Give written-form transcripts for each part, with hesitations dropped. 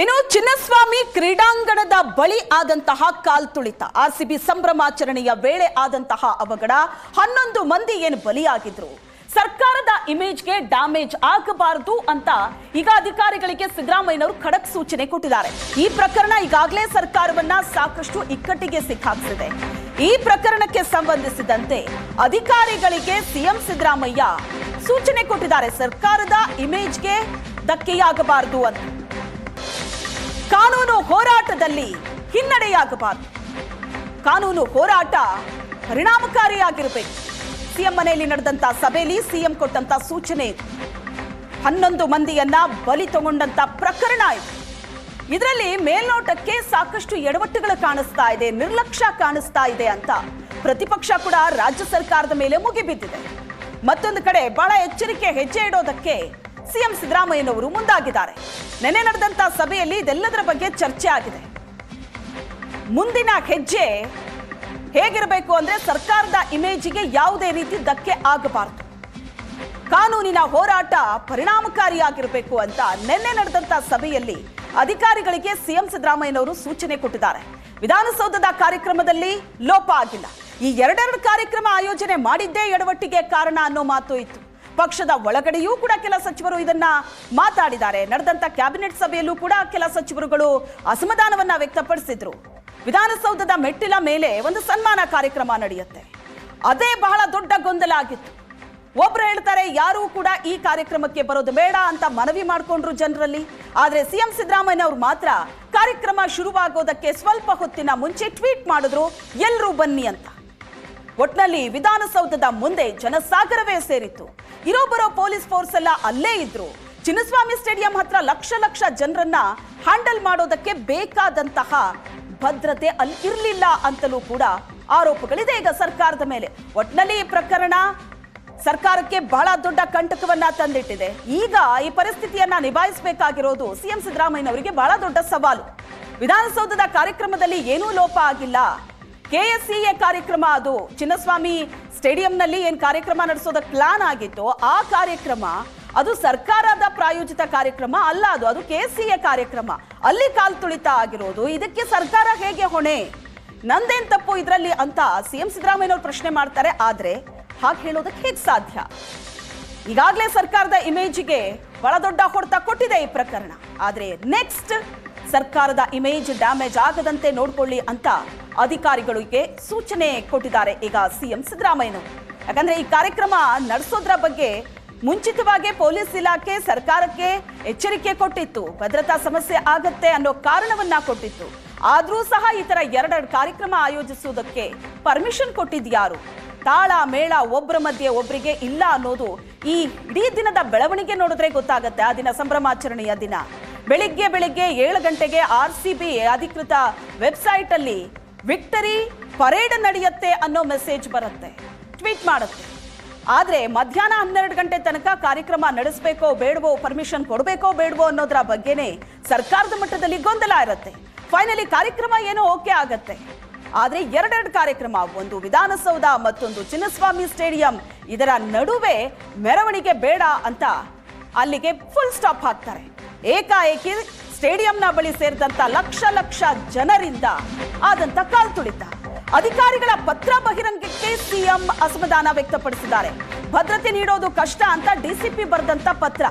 ಇನ್ನು ಚಿನ್ನಸ್ವಾಮಿ ಕ್ರೀಡಾಂಗಣದ ಬಳಿ ಆದಂತಹ ಕಾಲ್ತುಳಿತ, ಆರ್ಸಿಬಿ ಸಂಭ್ರಮಾಚರಣೆಯ ವೇಳೆ ಆದಂತಹ ಅವಘಡ, 11 ಮಂದಿ ಏನು ಬಲಿಯಾಗಿದ್ರು. ಸರ್ಕಾರದ ಇಮೇಜ್ಗೆ ಡ್ಯಾಮೇಜ್ ಆಗಬಾರದು ಅಂತ ಈಗ ಅಧಿಕಾರಿಗಳಿಗೆ ಸಿದ್ದರಾಮಯ್ಯನವರು ಖಡಕ್ ಸೂಚನೆ ಕೊಟ್ಟಿದ್ದಾರೆ. ಈ ಪ್ರಕರಣ ಈಗಾಗಲೇ ಸರ್ಕಾರವನ್ನ ಸಾಕಷ್ಟು ಇಕ್ಕಟ್ಟಿಗೆ ಸಿಕ್ಕಾಕ್ಸಿದೆ. ಈ ಪ್ರಕರಣಕ್ಕೆ ಸಂಬಂಧಿಸಿದಂತೆ ಅಧಿಕಾರಿಗಳಿಗೆ ಸಿಎಂ ಸಿದ್ದರಾಮಯ್ಯ ಸೂಚನೆ ಕೊಟ್ಟಿದ್ದಾರೆ. ಸರ್ಕಾರದ ಇಮೇಜ್ಗೆ ಧಕ್ಕೆಯಾಗಬಾರದು ಅಂತ, ಕಾನೂನು ಹೋರಾಟದಲ್ಲಿ ಹಿನ್ನಡೆಯಾಗಬಾರದು, ಕಾನೂನು ಹೋರಾಟ ಪರಿಣಾಮಕಾರಿಯಾಗಿರಬೇಕು. ಸಿಎಂ ಮನೆಯಲ್ಲಿ ನಡೆದಂತ ಸಭೆಯಲ್ಲಿ ಸಿಎಂ ಕೊಟ್ಟಂತ ಸೂಚನೆ ಇದು. 11 ಮಂದಿಯನ್ನ ಬಲಿ ತಗೊಂಡಂತ ಪ್ರಕರಣ ಇದು. ಇದರಲ್ಲಿ ಮೇಲ್ನೋಟಕ್ಕೆ ಸಾಕಷ್ಟು ಎಡವಟ್ಟುಗಳು ಕಾಣಿಸ್ತಾ ಇದೆ, ನಿರ್ಲಕ್ಷ್ಯ ಕಾಣಿಸ್ತಾ ಇದೆ ಅಂತ ಪ್ರತಿಪಕ್ಷ ಕೂಡ ರಾಜ್ಯ ಸರ್ಕಾರದ ಮೇಲೆ ಮುಗಿಬಿದ್ದಿದೆ. ಮತ್ತೊಂದು ಕಡೆ ಬಹಳ ಎಚ್ಚರಿಕೆ ಹೆಜ್ಜೆ ಇಡೋದಕ್ಕೆ ಸಿಎಂ ಸಿದ್ದರಾಮಯ್ಯನವರು ಮುಂದಾಗಿದ್ದಾರೆ. ನೆನ್ನೆ ನಡೆದಂತ ಸಭೆಯಲ್ಲಿ ಇದೆಲ್ಲದರ ಬಗ್ಗೆ ಚರ್ಚೆ ಆಗಿದೆ. ಮುಂದಿನ ಹೆಜ್ಜೆ ಹೇಗಿರಬೇಕು ಅಂದ್ರೆ ಸರ್ಕಾರದ ಇಮೇಜಿಗೆ ಯಾವುದೇ ರೀತಿ ಧಕ್ಕೆ ಆಗಬಾರದು, ಕಾನೂನಿನ ಹೋರಾಟ ಪರಿಣಾಮಕಾರಿಯಾಗಿರಬೇಕು ಅಂತ ನೆನ್ನೆ ನಡೆದಂತ ಸಭೆಯಲ್ಲಿ ಅಧಿಕಾರಿಗಳಿಗೆ ಸಿಎಂ ಸಿದ್ದರಾಮಯ್ಯನವರು ಸೂಚನೆ ಕೊಟ್ಟಿದ್ದಾರೆ. ವಿಧಾನಸೌಧದ ಕಾರ್ಯಕ್ರಮದಲ್ಲಿ ಲೋಪ ಆಗಿಲ್ಲ. ಈ ಎರಡೆರಡು ಕಾರ್ಯಕ್ರಮ ಆಯೋಜನೆ ಮಾಡಿದ್ದೇ ಎಡವಟ್ಟಿಗೆ ಕಾರಣ ಅನ್ನೋ ಮಾತು ಇತ್ತು. ಪಕ್ಷದ ಒಳಗಡೆಯೂ ಕೂಡ ಕೆಲ ಸಚಿವರು ಇದನ್ನ ಮಾತಾಡಿದ್ದಾರೆ. ನಡೆದಂತ ಕ್ಯಾಬಿನೆಟ್ ಸಭೆಯಲ್ಲೂ ಕೂಡ ಕೆಲ ಸಚಿವರುಗಳು ಅಸಮಾಧಾನವನ್ನ ವ್ಯಕ್ತಪಡಿಸಿದ್ರು. ವಿಧಾನಸೌಧದ ಮೆಟ್ಟಿಲ ಮೇಲೆ ಒಂದು ಸನ್ಮಾನ ಕಾರ್ಯಕ್ರಮ ನಡೆಯುತ್ತೆ, ಅದೇ ಬಹಳ ದೊಡ್ಡ ಗೊಂದಲ ಆಗಿತ್ತು. ಒಬ್ರು ಹೇಳ್ತಾರೆ ಯಾರೂ ಕೂಡ ಈ ಕಾರ್ಯಕ್ರಮಕ್ಕೆ ಬರೋದು ಬೇಡ ಅಂತ ಮನವಿ ಮಾಡಿಕೊಂಡ್ರು ಜನರಲ್ಲಿ. ಆದ್ರೆ ಸಿಎಂ ಸಿದ್ದರಾಮಯ್ಯ ಅವರು ಮಾತ್ರ ಕಾರ್ಯಕ್ರಮ ಶುರುವಾಗೋದಕ್ಕೆ ಸ್ವಲ್ಪ ಹೊತ್ತಿನ ಮುಂಚೆ ಟ್ವೀಟ್ ಮಾಡಿದ್ರು, ಎಲ್ರೂ ಬನ್ನಿ ಅಂತ. ಒಟ್ನಲ್ಲಿ ವಿಧಾನಸೌಧದ ಮುಂದೆ ಜನಸಾಗರವೇ ಸೇರಿತ್ತು. ಇರೋಬರೋ ಪೊಲೀಸ್ ಫೋರ್ಸ್ ಎಲ್ಲ ಅಲ್ಲೇ ಇದ್ರು. ಚಿನ್ನಸ್ವಾಮಿ ಸ್ಟೇಡಿಯಂ ಹತ್ರ ಲಕ್ಷ ಲಕ್ಷ ಜನರನ್ನ ಹ್ಯಾಂಡಲ್ ಮಾಡೋದಕ್ಕೆ ಬೇಕಾದಂತಹ ಭದ್ರತೆ ಅಲ್ಲಿ ಇರಲಿಲ್ಲ ಅಂತಲೂ ಕೂಡ ಆರೋಪಗಳಿದೆ ಈಗ ಸರ್ಕಾರದ ಮೇಲೆ. ಒಟ್ನಲ್ಲಿ ಈ ಪ್ರಕರಣ ಸರ್ಕಾರಕ್ಕೆ ಬಹಳ ದೊಡ್ಡ ಕಂಟಕವನ್ನ ತಂದಿಟ್ಟಿದೆ. ಈಗ ಈ ಪರಿಸ್ಥಿತಿಯನ್ನ ನಿಭಾಯಿಸಬೇಕಾಗಿರೋದು ಸಿಎಂ ಸಿದ್ದರಾಮಯ್ಯನವರಿಗೆ ಬಹಳ ದೊಡ್ಡ ಸವಾಲು. ವಿಧಾನಸೌಧದ ಕಾರ್ಯಕ್ರಮದಲ್ಲಿ ಏನೂ ಲೋಪ ಆಗಿಲ್ಲ. ಕೆಎಸ್ಸಿಎ ಕಾರ್ಯಕ್ರಮ, ಅದು ಚಿನ್ನಸ್ವಾಮಿ ಸ್ಟೇಡಿಯಂನಲ್ಲಿ ಏನ್ ಕಾರ್ಯಕ್ರಮ ನಡೆಸೋದಕ್ಕೆ ಪ್ಲಾನ್ ಆಗಿತ್ತು, ಆ ಕಾರ್ಯಕ್ರಮ ಅದು ಸರ್ಕಾರದ ಪ್ರಾಯೋಜಿತ ಕಾರ್ಯಕ್ರಮ ಅಲ್ಲ, ಅದು ಕೆಎಸ್ಸಿಎ ಕಾರ್ಯಕ್ರಮ. ಅಲ್ಲಿ ಕಾಲ್ತುಳಿತ ಆಗಿರೋದು, ಇದಕ್ಕೆ ಸರ್ಕಾರ ಹೇಗೆ ಹೊಣೆ, ನಂದೇನ್ ತಪ್ಪು ಇದರಲ್ಲಿ ಅಂತ ಸಿಎಂ ಸಿದ್ದರಾಮಯ್ಯನವರು ಪ್ರಶ್ನೆ ಮಾಡ್ತಾರೆ. ಆದ್ರೆ ಹಾಗೆ ಹೇಳೋದಕ್ಕೆ ಹೇಗೆ ಸಾಧ್ಯ? ಈಗಾಗಲೇ ಸರ್ಕಾರದ ಇಮೇಜ್ಗೆ ಬಹಳ ದೊಡ್ಡ ಹೊಡೆತ ಕೊಟ್ಟಿದೆ ಈ ಪ್ರಕರಣ. ಆದ್ರೆ ನೆಕ್ಸ್ಟ್ ಸರ್ಕಾರದ ಇಮೇಜ್ ಡ್ಯಾಮೇಜ್ ಆಗದಂತೆ ನೋಡ್ಕೊಳ್ಳಿ ಅಂತ ಅಧಿಕಾರಿಗಳಿಗೆ ಸೂಚನೆ ಕೊಟ್ಟಿದ್ದಾರೆ ಈಗ ಸಿಎಂ ಸಿದ್ದರಾಮಯ್ಯನವರು. ಯಾಕಂದ್ರೆ ಈ ಕಾರ್ಯಕ್ರಮ ನಡೆಸೋದ್ರ ಬಗ್ಗೆ ಮುಂಚಿತವಾಗಿ ಪೊಲೀಸ್ ಇಲಾಖೆ ಸರ್ಕಾರಕ್ಕೆ ಎಚ್ಚರಿಕೆ ಕೊಟ್ಟಿತ್ತು, ಭದ್ರತಾ ಸಮಸ್ಯೆ ಆಗತ್ತೆ ಅನ್ನೋ ಕಾರಣವನ್ನ ಕೊಟ್ಟಿತ್ತು. ಆದ್ರೂ ಸಹ ಈ ತರ ಎರಡೆರಡು ಕಾರ್ಯಕ್ರಮ ಆಯೋಜಿಸುವುದಕ್ಕೆ ಪರ್ಮಿಷನ್ ಕೊಟ್ಟಿದ್ಯಾರು? ತಾಳ ಮೇಳ ಒಬ್ಬರ ಮಧ್ಯೆ ಒಬ್ಬರಿಗೆ ಇಲ್ಲ ಅನ್ನೋದು ಈ ಇಡೀ ದಿನದ ಬೆಳವಣಿಗೆ ನೋಡಿದ್ರೆ ಗೊತ್ತಾಗತ್ತೆ. ಆ ದಿನ ಸಂಭ್ರಮಾಚರಣೆಯ ದಿನ ಬೆಳಿಗ್ಗೆ 7 ಗಂಟೆಗೆ ಆರ್ಸಿಬಿ ಅಧಿಕೃತ ವೆಬ್ಸೈಟ್ ಅಲ್ಲಿ ವಿಕ್ಟರಿ ಪರೇಡ್ ನಡೆಯುತ್ತೆ ಅನ್ನೋ ಮೆಸೇಜ್ ಬರುತ್ತೆ, ಟ್ವೀಟ್ ಮಾಡುತ್ತೆ. ಆದ್ರೆ ಮಧ್ಯಾಹ್ನ 12 ಗಂಟೆ ತನಕ ಕಾರ್ಯಕ್ರಮ ನಡೆಸಬೇಕೋ ಬೇಡವೋ, ಪರ್ಮಿಷನ್ ಕೊಡಬೇಕೋ ಬೇಡವೋ ಅನ್ನೋದ್ರ ಬಗ್ಗೆನೇ ಸರ್ಕಾರದ ಮಟ್ಟದಲ್ಲಿ ಗೊಂದಲ ಇರುತ್ತೆ. ಫೈನಲಿ ಕಾರ್ಯಕ್ರಮ ಏನೋ ಓಕೆ ಆಗತ್ತೆ. ಆದ್ರೆ ಎರಡೆರಡು ಕಾರ್ಯಕ್ರಮ, ಒಂದು ವಿಧಾನಸೌಧ ಮತ್ತೊಂದು ಚಿನ್ನಸ್ವಾಮಿ ಸ್ಟೇಡಿಯಂ, ಇದರ ನಡುವೆ ಮೆರವಣಿಗೆ ಬೇಡ ಅಂತ ಅಲ್ಲಿಗೆ ಫುಲ್ ಸ್ಟಾಪ್ ಹಾಕ್ತಾರೆ. ಏಕಾಏಕಿ ಸ್ಟೇಡಿಯಂನ ಬಳಿ ಸೇರಿದಂತ ಲಕ್ಷ ಲಕ್ಷ ಜನರಿಂದ ಆದಂತ ಕಾಲ್ತುಳಿತ. ಅಧಿಕಾರಿಗಳ ಪತ್ರ ಬಹಿರಂಗಕ್ಕೆ ಸಿಎಂ ಅಸಮಾಧಾನ ವ್ಯಕ್ತಪಡಿಸಿದ್ದಾರೆ. ಭದ್ರತೆ ನೀಡೋದು ಕಷ್ಟ ಅಂತ ಡಿಸಿಪಿ ಬರೆದಂತ ಪತ್ರ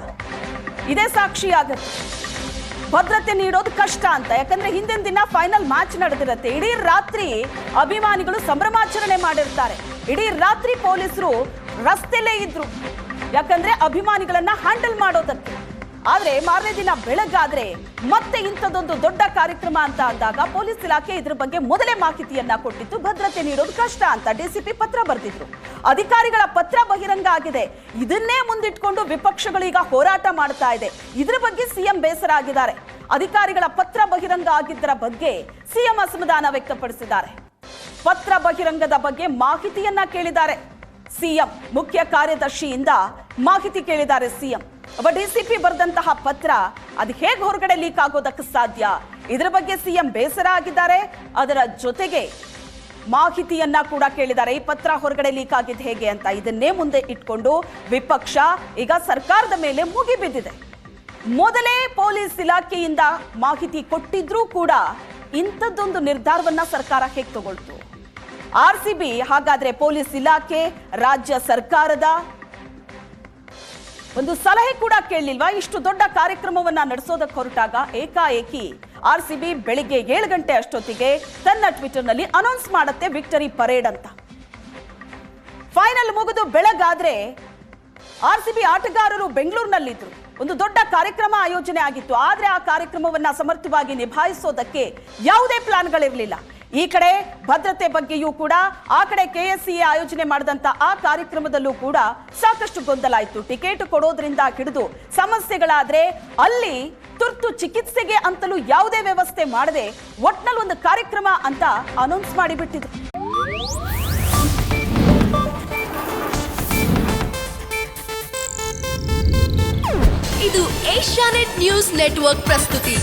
ಇದೇ ಸಾಕ್ಷಿಯಾಗುತ್ತೆ. ಭದ್ರತೆ ನೀಡೋದು ಕಷ್ಟ ಅಂತ, ಯಾಕಂದ್ರೆ ಹಿಂದಿನ ದಿನ ಫೈನಲ್ ಮ್ಯಾಚ್ ನಡೆದಿರುತ್ತೆ. ಇಡೀ ರಾತ್ರಿ ಅಭಿಮಾನಿಗಳು ಸಂಭ್ರಮಾಚರಣೆ ಮಾಡಿರ್ತಾರೆ. ಇಡೀ ರಾತ್ರಿ ಪೊಲೀಸರು ರಸ್ತೆಯಲ್ಲೇ ಇದ್ರು, ಯಾಕಂದ್ರೆ ಅಭಿಮಾನಿಗಳನ್ನ ಹ್ಯಾಂಡಲ್ ಮಾಡೋದಕ್ಕೆ. ಆದ್ರೆ ಮಾರನೇ ದಿನ ಬೆಳಗಾದ್ರೆ ಮತ್ತೆ ಇಂಥದ್ದೊಂದು ದೊಡ್ಡ ಕಾರ್ಯಕ್ರಮ ಅಂತ ಅಂದಾಗ ಪೊಲೀಸ್ ಇಲಾಖೆ ಇದ್ರ ಬಗ್ಗೆ ಮೊದಲೇ ಮಾಹಿತಿಯನ್ನ ಕೊಟ್ಟಿತ್ತು. ಭದ್ರತೆ ನೀಡೋದು ಕಷ್ಟ ಅಂತ ಡಿಸಿಪಿ ಪತ್ರ ಬರೆದಿದ್ರು. ಅಧಿಕಾರಿಗಳ ಪತ್ರ ಬಹಿರಂಗ ಆಗಿದೆ. ಇದನ್ನೇ ಮುಂದಿಟ್ಕೊಂಡು ವಿಪಕ್ಷಗಳು ಈಗ ಹೋರಾಟ ಮಾಡ್ತಾ ಇದೆ. ಇದ್ರ ಬಗ್ಗೆ ಸಿಎಂ ಬೇಸರ ಆಗಿದ್ದಾರೆ. ಅಧಿಕಾರಿಗಳ ಪತ್ರ ಬಹಿರಂಗ ಆಗಿದ್ದರ ಬಗ್ಗೆ ಸಿಎಂ ಅಸಮಾಧಾನ ವ್ಯಕ್ತಪಡಿಸಿದ್ದಾರೆ. ಪತ್ರ ಬಹಿರಂಗದ ಬಗ್ಗೆ ಮಾಹಿತಿಯನ್ನ ಕೇಳಿದ್ದಾರೆ ಸಿಎಂ. ಮುಖ್ಯ ಕಾರ್ಯದರ್ಶಿಯಿಂದ ಮಾಹಿತಿ ಕೇಳಿದ್ದಾರೆ ಸಿಎಂ. ಒಬ್ಬ ಡಿಸಿಪಿ ಬರೆದಂತಹ ಪತ್ರ ಅದು ಹೇಗೆ ಹೊರಗಡೆ ಲೀಕ್ ಆಗೋದಕ್ಕೆ ಸಾಧ್ಯ? ಇದರ ಬಗ್ಗೆ ಸಿಎಂ ಬೇಸರ ಆಗಿದ್ದಾರೆ. ಅದರ ಜೊತೆಗೆ ಮಾಹಿತಿಯನ್ನ ಕೂಡ ಕೇಳಿದ್ದಾರೆ. ಈ ಪತ್ರ ಹೊರಗಡೆ ಲೀಕ್ ಆಗಿದ್ದು ಹೇಗೆ ಅಂತ. ಇದನ್ನೇ ಮುಂದೆ ಇಟ್ಕೊಂಡು ವಿಪಕ್ಷ ಈಗ ಸರ್ಕಾರದ ಮೇಲೆ ಮುಗಿಬಿದ್ದಿದೆ. ಮೊದಲೇ ಪೊಲೀಸ್ ಇಲಾಖೆಯಿಂದ ಮಾಹಿತಿ ಕೊಟ್ಟಿದ್ರೂ ಕೂಡ ಇಂಥದ್ದೊಂದು ನಿರ್ಧಾರವನ್ನ ಸರ್ಕಾರ ಹೇಗೆ ತಗೊಳ್ತು? RCB ಹಾಗಾದ್ರೆ ಪೊಲೀಸ್ ಇಲಾಖೆ ರಾಜ್ಯ ಸರ್ಕಾರದ ಒಂದು ಸಲಹೆ ಕೂಡ ಕೇಳಲಿಲ್ವಾ? ಇಷ್ಟು ದೊಡ್ಡ ಕಾರ್ಯಕ್ರಮವನ್ನ ನಡೆಸೋದಕ್ಕೆ ಹೊರಟಾಗ ಏಕಾಏಕಿ RCB ಬೆಳಿಗ್ಗೆ 7 ಗಂಟೆ ಅಷ್ಟೊತ್ತಿಗೆ ತನ್ನ ಟ್ವಿಟರ್ನಲ್ಲಿ ಅನೌನ್ಸ್ ಮಾಡುತ್ತೆ ವಿಕ್ಟರಿ ಪರೇಡ್ ಅಂತ. ಫೈನಲ್ ಮುಗಿದು ಬೆಳಗಾದ್ರೆ RCB ಆಟಗಾರರು ಬೆಂಗಳೂರಿನಲ್ಲಿದ್ರು. ಒಂದು ದೊಡ್ಡ ಕಾರ್ಯಕ್ರಮ ಆಯೋಜನೆ ಆಗಿತ್ತು. ಆದ್ರೆ ಆ ಕಾರ್ಯಕ್ರಮವನ್ನ ಸಮರ್ಥವಾಗಿ ನಿಭಾಯಿಸೋದಕ್ಕೆ ಯಾವುದೇ ಪ್ಲಾನ್ಗಳಿರಲಿಲ್ಲ. ಈ ಕಡೆ ಭದ್ರತೆ ಬಗ್ಗೆಯೂ ಕೂಡ, ಆ ಕಡೆ KSCA ಆಯೋಜನೆ ಮಾಡಿದಂತ ಆ ಕಾರ್ಯಕ್ರಮದಲ್ಲೂ ಕೂಡ ಸಾಕಷ್ಟು ಗೊಂದಲ ಇತ್ತು. ಟಿಕೆಟ್ ಕೊಡೋದ್ರಿಂದ ಹಿಡಿದು ಸಮಸ್ಯೆಗಳಾದ್ರೆ ಅಲ್ಲಿ ತುರ್ತು ಚಿಕಿತ್ಸೆಗೆ ಅಂತಲೂ ಯಾವುದೇ ವ್ಯವಸ್ಥೆ ಮಾಡದೆ ಒಟ್ನಲ್ಲಿ ಒಂದು ಕಾರ್ಯಕ್ರಮ ಅಂತ ಅನೌನ್ಸ್ ಮಾಡಿಬಿಟ್ಟಿದ್ರು. ಇದು ಏಷ್ಯಾನೆಟ್ ನ್ಯೂಸ್ ನೆಟ್ವರ್ಕ್ ಪ್ರಸ್ತುತಿ.